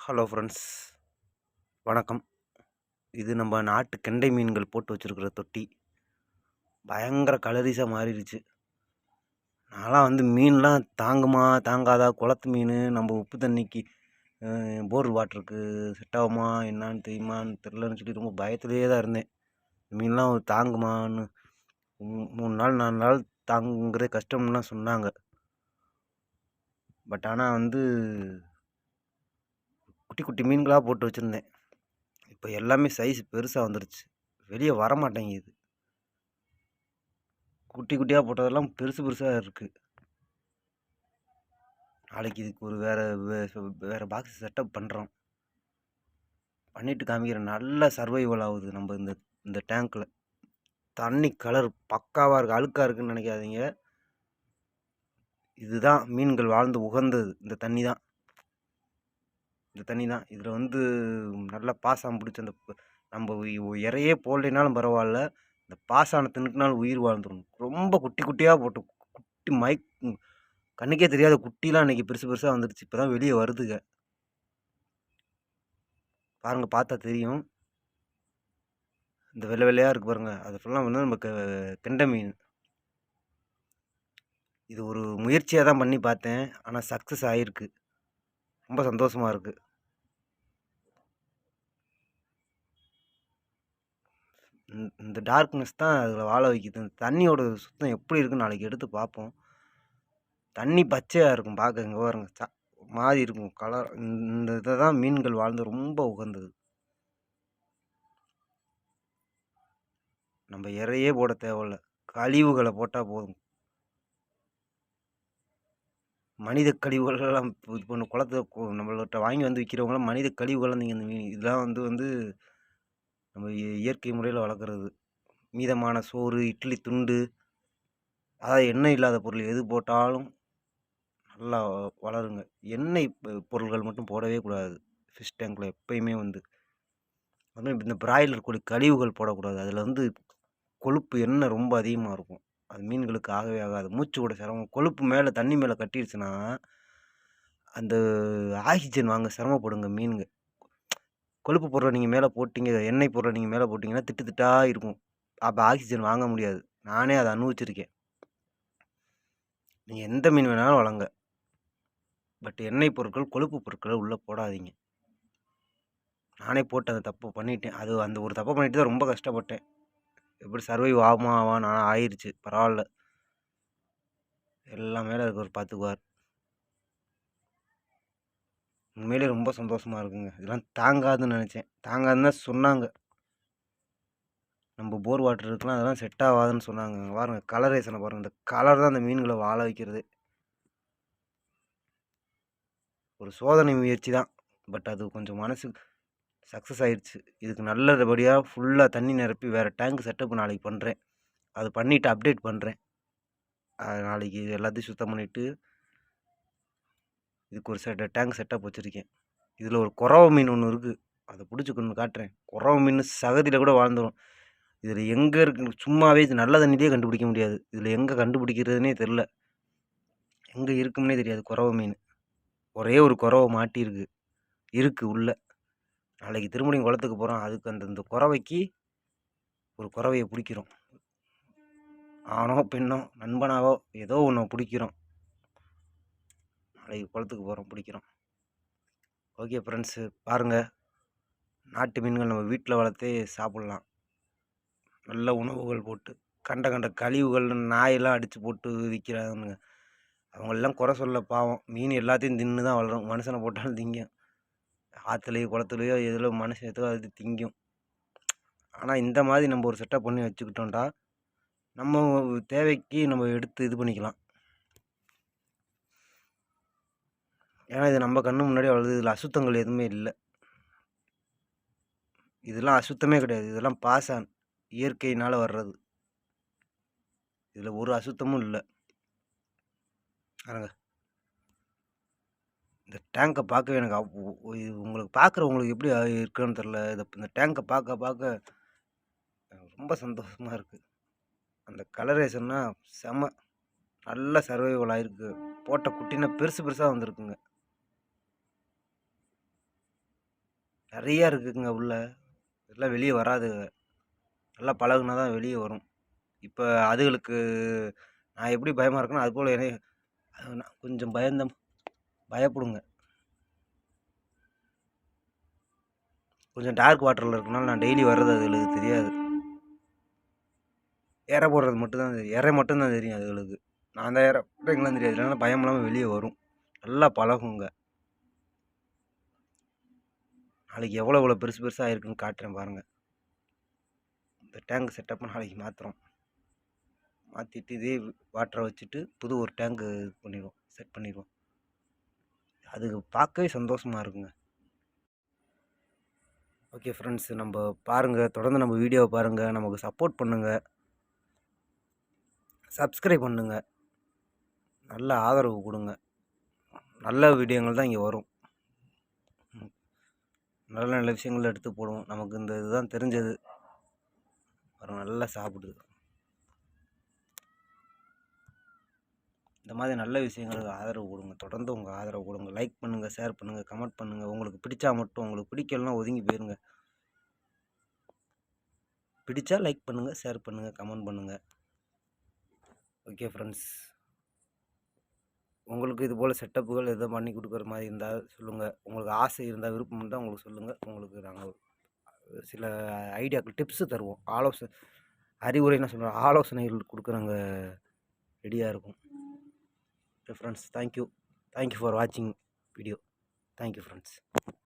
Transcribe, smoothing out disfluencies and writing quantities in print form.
Hello friends, வணக்கம். இது நம்ம நாட்டு கெண்டை மீன்கள் போட்டு வச்சுருக்கிற தொட்டி. பயங்கர கலரிஸாக மாறிடுச்சு. நான்லாம் மீன்லாம் தாங்குமா தாங்காதா, குளத்து மீன் நம்ம உப்பு தண்ணிக்கு போர் வாட்டருக்கு செட் ஆகுமா என்னான்னு தெரியுமான்னு தெரிலன்னு சொல்லி ரொம்ப பயத்துலேயே தான் இருந்தேன். மீன்லாம் தாங்குமான்னு 3 நாள் 4 நாள் தாங்குறது கஷ்டம்லாம் சொன்னாங்க. பட் ஆனால் குட்டி குட்டி மீன்களாக போட்டு வச்சுருந்தேன். இப்போ எல்லாமே சைஸ் பெருசாக வந்துருச்சு. வெளியே வர மாட்டேங்குது. குட்டி குட்டியாக போட்டதெல்லாம் பெருசு பெருசாக இருக்குது. நாளைக்கு இதுக்கு ஒரு வேறு பாக்ஸ் செட்டப் பண்ணுறோம். பண்ணிவிட்டு காமிக்கிறேன். நல்ல சர்வைவல் ஆகுது நம்ம இந்த இந்த டேங்க்கில். தண்ணி கலர் பக்காவாக இருக்குது. அழுக்காக இருக்குதுன்னு நினைக்காதீங்க. இதுதான் மீன்கள் வாழ்ந்து உகந்தது. இந்த தண்ணி தான். இதில் நல்லா பாசம் பிடிச்ச அந்த நம்ம இறையே போடலைனாலும் பரவாயில்ல, இந்த பாசான தின்னுக்குனாலும் உயிர் வாழ்ந்துடும். ரொம்ப குட்டி குட்டியாக போட்டு குட்டி கண்ணுக்கே தெரியாத குட்டிலாம் இன்றைக்கி பெருசு பெருசாக வந்துடுச்சு. இப்போ தான் வெளியே வருதுங்க. பாருங்கள், பார்த்தா தெரியும். இந்த வெள்ளை வெள்ளையாக இருக்குது பாருங்கள், அது ஃபுல்லாக நம்ம கெண்டை மீன். இது ஒரு முயற்சியாக தான் பண்ணி பார்த்தேன். ஆனால் சக்ஸஸ் ஆகிருக்கு. ரொம்ப சந்தோஷமாக இருக்குது. இந்த டார்க்னஸ் தான் அதில் வாழ வைக்குது. இந்த தண்ணியோட சுத்தம் எப்படி இருக்குன்னு நாளைக்கு எடுத்து பார்ப்போம். தண்ணி பச்சையாக இருக்கும் பார்க்க. இங்கே பாருங்க, மாதிரி இருக்கும் கலர். இந்த இதை தான் மீன்கள் வாழ்ந்து ரொம்ப உகந்தது. நம்ம இறையே போட தேவையில்ல, கழிவுகளை போட்டால் போதும். மனித கழிவுகளெல்லாம் இது பண்ண குளத்தை நம்மள்கிட்ட வாங்கி விற்கிறவங்களாம் மனித கழிவுகள்லாம் நீங்கள் இந்த மீன் இதெல்லாம் நம்ம இயற்கை முறையில் வளர்க்குறது. மீதமான சோறு, இட்லி துண்டு, அதாவது எண்ணெய் இல்லாத பொருள் எது போட்டாலும் நல்லா வளருங்க. எண்ணெய் பொருள்கள் மட்டும் போடவே கூடாது ஃபிஷ் டேங்கில் எப்பயுமே. அதுமாதிரி இந்த பிராய்லர் கோழி கழிவுகள் போடக்கூடாது. அதில் கொழுப்பு எண்ணெய் ரொம்ப அதிகமாக இருக்கும். அது மீன்களுக்கு ஆகவே ஆகாது. மூச்சு கூட சிரமம். கொழுப்பு மேலே தண்ணி மேலே கட்டிடுச்சுன்னா அந்த ஆக்சிஜன் வாங்க சிரமப்படுங்க மீனுங்க. கொழுப்பு பொருளை நீங்கள் மேலே போட்டிங்க, எண்ணெய் பொருளை நீங்கள் மேலே போட்டிங்கன்னா திட்டு திட்டாக இருக்கும். அப்போ ஆக்சிஜன் வாங்க முடியாது. நானே அதை அனுபவிச்சிருக்கேன். நீங்கள் எந்த மீன் வேணாலும் வளங்க, பட் எண்ணெய் பொருட்கள், கொழுப்பு பொருட்களை உள்ளே போடாதீங்க. நானே போட்டு அந்த தப்பு பண்ணிட்டேன். அந்த ஒரு தப்பை பண்ணிட்டு தான் ரொம்ப கஷ்டப்பட்டேன். எப்படி சர்வைவ் ஆவான்னு ஆனால் ஆயிடுச்சு. பரவாயில்ல, எல்லாம் மேலே ஒரு பார்த்துக்குவார். உண்மையிலே ரொம்ப சந்தோஷமாக இருக்குங்க. இதெல்லாம் தாங்காதுன்னு நினச்சேன். தாங்காதுன்னு தான் சொன்னாங்க. நம்ம போர் வாட்டர் இருக்கலாம், அதெல்லாம் செட் ஆகாதுன்னு சொன்னாங்க. பாருங்கள் கலரேஷனை பாருங்கள். இந்த கலர் தான் அந்த மீன்களை வாழ வைக்கிறது. ஒரு சோதனை முயற்சி தான், பட் அது கொஞ்சம் மனசு சக்ஸஸ் ஆயிடுச்சு. இதுக்கு நல்லபடியாக ஃபுல்லாக தண்ணி நிரப்பி வேறு டேங்க் செட்டப் நாளைக்கு பண்ணுறேன். அது பண்ணிவிட்டு அப்டேட் பண்ணுறேன். நாளைக்கு எல்லாத்தையும் சுத்தம் பண்ணிவிட்டு இதுக்கு ஒரு டேங்க் செட்டப் வச்சுருக்கேன். இதில் ஒரு குறவை மீன் ஒன்று இருக்குது, அதை பிடிச்சி கொண்டு காட்டுறேன். குறவை மீன் சகதியில் கூட வாழ்ந்துடும். இதில் எங்கே இருக்கு, சும்மாவே இது நல்ல தண்ணியிலே கண்டுபிடிக்க முடியாது. இதில் எங்கே கண்டுபிடிக்கிறதுனே தெரில, எங்கே இருக்கும்னே தெரியாது. குறவை மீன் ஒரே ஒரு குறவை மாட்டியிருக்கு உள்ள. நாளைக்கு திருமணியும் குளத்துக்கு போகிறோம். அதுக்கு அந்த குறவைக்கு ஒரு குறவையை பிடிக்கிறோம். ஆணோ பெண்ணோ நண்பனாவோ ஏதோ ஒன்று பிடிக்கிறோம். நாளைக்கு குளத்துக்கு போகிறோம், பிடிக்கிறோம். ஓகே ஃப்ரெண்ட்ஸு, பாருங்கள், நாட்டு மீன்கள் நம்ம வீட்டில் வளர்த்தே சாப்பிட்லாம். நல்ல உணவுகள் போட்டு. கண்ட கழிவுகள் நாயெல்லாம் அடித்து போட்டு விற்கிறாங்க. அவங்களெல்லாம் குறை சொல்ல பாவம். மீன் எல்லாத்தையும் தின்னு தான் வளரும். மனுஷனை போட்டாலும் திங்கும். ஆற்றுலையோ குளத்துலையோ எதிலோ மனுஷன் எதோ அது திங்கும். ஆனால் இந்த மாதிரி நம்ம ஒரு செட்டப் பண்ணி வச்சுக்கிட்டோம்டா, நம்ம தேவைக்கு நம்ம எடுத்து இது பண்ணிக்கலாம். ஏன்னா இது நம்ம கண்ணு முன்னாடி வளருது. இதில் அசுத்தங்கள் எதுவுமே இல்லை. இதெல்லாம் அசுத்தமே கிடையாது. இதெல்லாம் பாசான், இயற்கையினால் வர்றது. இதில் ஒரு அசுத்தமும் இல்லை. பாருங்க, இந்த டேங்கை பார்க்கவே எனக்கு உங்களுக்கு பார்க்குறவங்களுக்கு எப்படி இருக்குன்னு தெரில. இந்த டேங்கை பார்க்க ரொம்ப சந்தோஷமாக இருக்குது. அந்த கலரேஷன்னா செம நல்ல சர்வைவல் ஆகிருக்கு. போட்ட குட்டினா பெருசு பெருசாக வந்திருக்குங்க. நிறையா இருக்குதுங்க உள்ள. இதெல்லாம் வெளியே வராதுங்க. நல்லா பழகுனா தான் வெளியே வரும். இப்போ அதுகளுக்கு நான் எப்படி பயமாக இருக்கேனோ அதுபோல் என்னைய நான் கொஞ்சம் பயப்படுங்க. கொஞ்சம் டார்க் வாட்டரில் இருக்கனால நான் டெய்லி வர்றது அதுகளுக்கு தெரியாது. எரை போடுறது மட்டும்தான் தெரியும். எரை மட்டும்தான் தெரியும் அதுகளுக்கு. நான் அந்த எரை போடுறீங்களாம் தெரியாது. அதனால பயம் இல்லாமல் வெளியே வரும். நல்லா பழகுங்க. நாளைக்கு எவ்வளோ பெருசு பெருசாக ஆயிருக்குன்னு காட்டுறேன் பாருங்கள். இந்த டேங்க் செட்டப் நாளைக்கு மாற்றுறோம். மாற்றிட்டு இதே வாட்டரை வச்சுட்டு புது ஒரு டேங்கு இது பண்ணிடுவோம், செட் பண்ணிடுவோம். அது பார்க்கவே சந்தோஷமாக இருக்குங்க. ஓகே ஃப்ரெண்ட்ஸ், நம்ம பாருங்கள், தொடர்ந்து நம்ம வீடியோவை பாருங்கள், நமக்கு சப்போர்ட் பண்ணுங்கள், சப்ஸ்கிரைப் பண்ணுங்கள், நல்ல ஆதரவு கொடுங்க. நல்ல வீடியோங்கள் தான் இங்கே வரும். நல்ல நல்ல விஷயங்கள் எடுத்து போடுவோம். நமக்கு இந்த இதுதான் தெரிஞ்சது. நல்லா சாப்பிடுது. இந்த மாதிரி நல்ல விஷயங்களுக்கு ஆதரவு கொடுங்க. தொடர்ந்து உங்கள் ஆதரவு கொடுங்க. லைக் பண்ணுங்கள், ஷேர் பண்ணுங்கள், கமெண்ட் பண்ணுங்கள். உங்களுக்கு பிடிச்சா மட்டும், உங்களுக்கு பிடிக்கலன்னா ஒதுங்கி போயிருங்க. பிடிச்சா லைக் பண்ணுங்கள், ஷேர் பண்ணுங்கள், கமெண்ட் பண்ணுங்கள். ஓகே ஃப்ரெண்ட்ஸ், உங்களுக்கு இது போல் செட்டப்புகள் எதுவும் பண்ணி கொடுக்குற மாதிரி இருந்தால் சொல்லுங்கள். உங்களுக்கு ஆசை இருந்தால், விருப்பம் இருந்தால் உங்களுக்கு சொல்லுங்கள். உங்களுக்கு நாங்கள் சில ஐடியாக்கள் டிப்ஸு தருவோம். அறிவுரைன்னு சொல்கிறோம், ஆலோசனைகள் கொடுக்குறவங்க ரெடியாக இருக்கும். ஓகே ஃப்ரெண்ட்ஸ், தேங்க்யூ ஃபார் வாட்சிங் வீடியோ. Thank you friends.